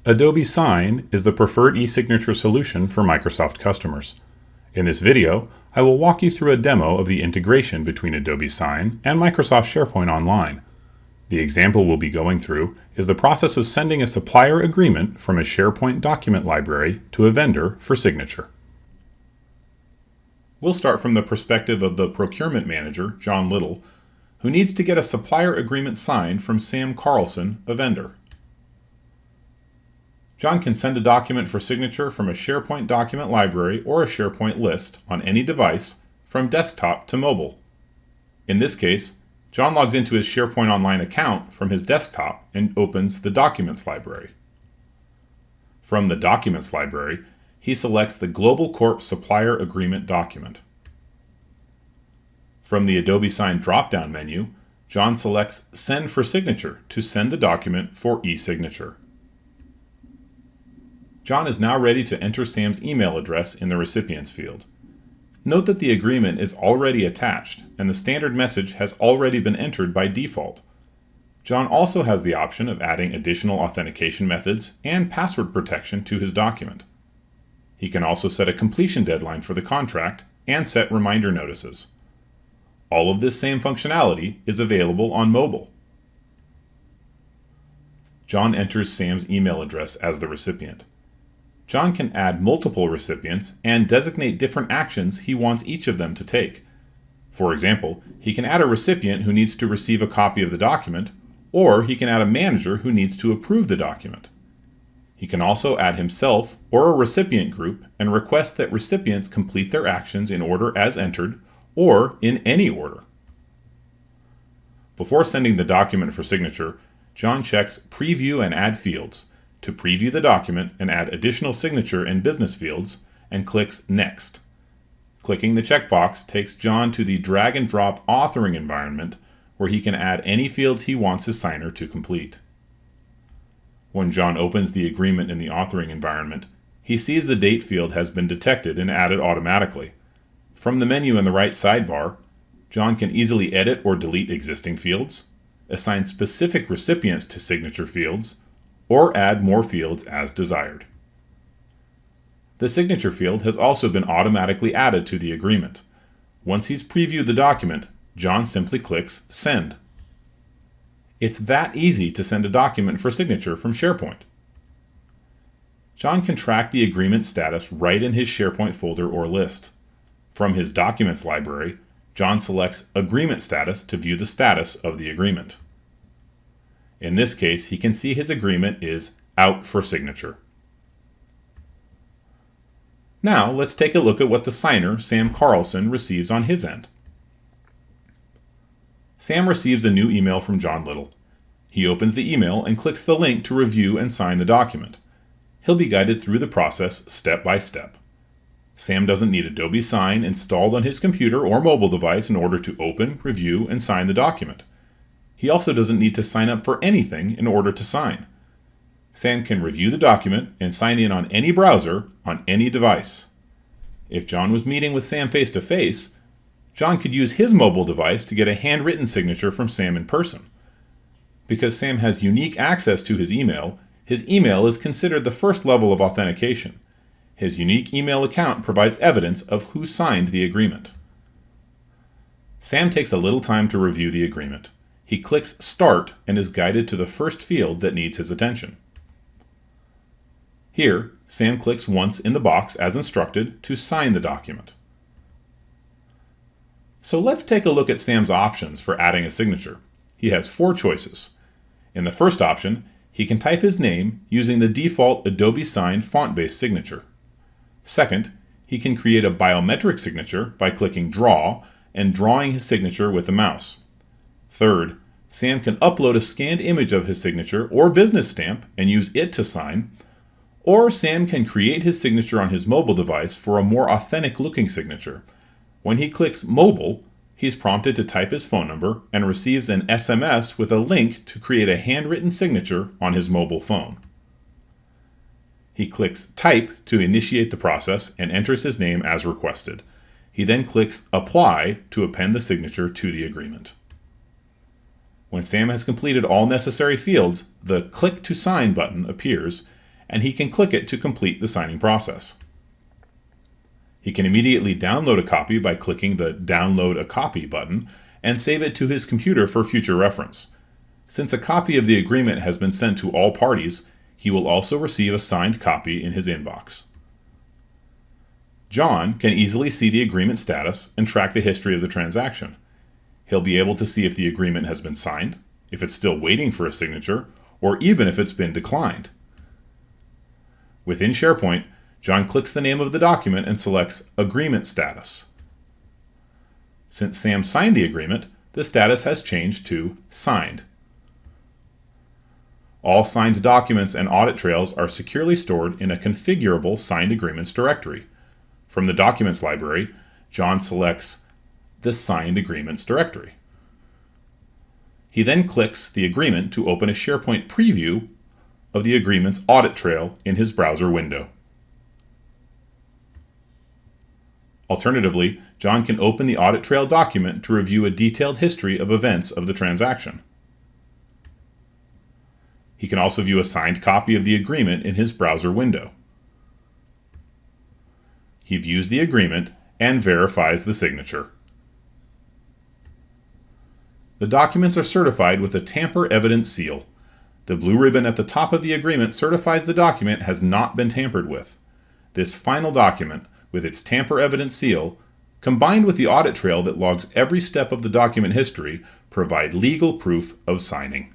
Adobe Sign is the preferred e-signature solution for Microsoft customers. In this video, I will walk you through a demo of the integration between Adobe Sign and Microsoft SharePoint Online. The example we'll be going through is the process of sending a supplier agreement from a SharePoint document library to a vendor for signature. We'll start from the perspective of the procurement manager, John Little, who needs to get a supplier agreement signed from Sam Carlson, a vendor. John can send a document for signature from a SharePoint document library or a SharePoint list on any device from desktop to mobile. In this case, John logs into his SharePoint Online account from his desktop and opens the Documents library. From the Documents library, he selects the Global Corp Supplier Agreement document. From the Adobe Sign drop-down menu, John selects Send for Signature to send the document for e-signature. John is now ready to enter Sam's email address in the Recipients field. Note that the agreement is already attached and the standard message has already been entered by default. John also has the option of adding additional authentication methods and password protection to his document. He can also set a completion deadline for the contract and set reminder notices. All of this same functionality is available on mobile. John enters Sam's email address as the recipient. John can add multiple recipients and designate different actions he wants each of them to take. For example, he can add a recipient who needs to receive a copy of the document, or he can add a manager who needs to approve the document. He can also add himself or a recipient group and request that recipients complete their actions in order as entered or in any order. Before sending the document for signature, John checks Preview and Add Fields to preview the document and add additional signature and business fields, and clicks Next. Clicking the checkbox takes John to the drag and drop authoring environment where he can add any fields he wants his signer to complete. When John opens the agreement in the authoring environment, he sees the date field has been detected and added automatically. From the menu in the right sidebar, John can easily edit or delete existing fields, assign specific recipients to signature fields, or add more fields as desired. The signature field has also been automatically added to the agreement. Once he's previewed the document, John simply clicks Send. It's that easy to send a document for signature from SharePoint. John can track the agreement status right in his SharePoint folder or list. From his Documents library, John selects Agreement Status to view the status of the agreement. In this case, he can see his agreement is out for signature. Now, let's take a look at what the signer, Sam Carlson, receives on his end. Sam receives a new email from John Little. He opens the email and clicks the link to review and sign the document. He'll be guided through the process step by step. Sam doesn't need Adobe Sign installed on his computer or mobile device in order to open, review, and sign the document. He also doesn't need to sign up for anything in order to sign. Sam can review the document and sign in on any browser on any device. If John was meeting with Sam face-to-face, John could use his mobile device to get a handwritten signature from Sam in person. Because Sam has unique access to his email is considered the first level of authentication. His unique email account provides evidence of who signed the agreement. Sam takes a little time to review the agreement. He clicks Start and is guided to the first field that needs his attention. Here, Sam clicks once in the box as instructed to sign the document. So let's take a look at Sam's options for adding a signature. He has 4 choices. In the first option, he can type his name using the default Adobe Sign font-based signature. Second, he can create a biometric signature by clicking Draw and drawing his signature with the mouse. Third, Sam can upload a scanned image of his signature or business stamp and use it to sign. Or Sam can create his signature on his mobile device for a more authentic looking signature. When he clicks Mobile, he's prompted to type his phone number and receives an SMS with a link to create a handwritten signature on his mobile phone. He clicks Type to initiate the process and enters his name as requested. He then clicks Apply to append the signature to the agreement. When Sam has completed all necessary fields, the Click to Sign button appears, and he can click it to complete the signing process. He can immediately download a copy by clicking the Download a Copy button and save it to his computer for future reference. Since a copy of the agreement has been sent to all parties, he will also receive a signed copy in his inbox. John can easily see the agreement status and track the history of the transaction. He'll be able to see if the agreement has been signed, if it's still waiting for a signature, or even if it's been declined. Within SharePoint, John clicks the name of the document and selects Agreement Status. Since Sam signed the agreement, the status has changed to Signed. All signed documents and audit trails are securely stored in a configurable Signed Agreements directory. From the Documents library, John selects the Signed Agreements directory. He then clicks the agreement to open a SharePoint preview of the agreement's audit trail in his browser window. Alternatively, John can open the audit trail document to review a detailed history of events of the transaction. He can also view a signed copy of the agreement in his browser window. He views the agreement and verifies the signature. The documents are certified with a tamper evidence seal. The blue ribbon at the top of the agreement certifies the document has not been tampered with. This final document, with its tamper evidence seal, combined with the audit trail that logs every step of the document history, provide legal proof of signing.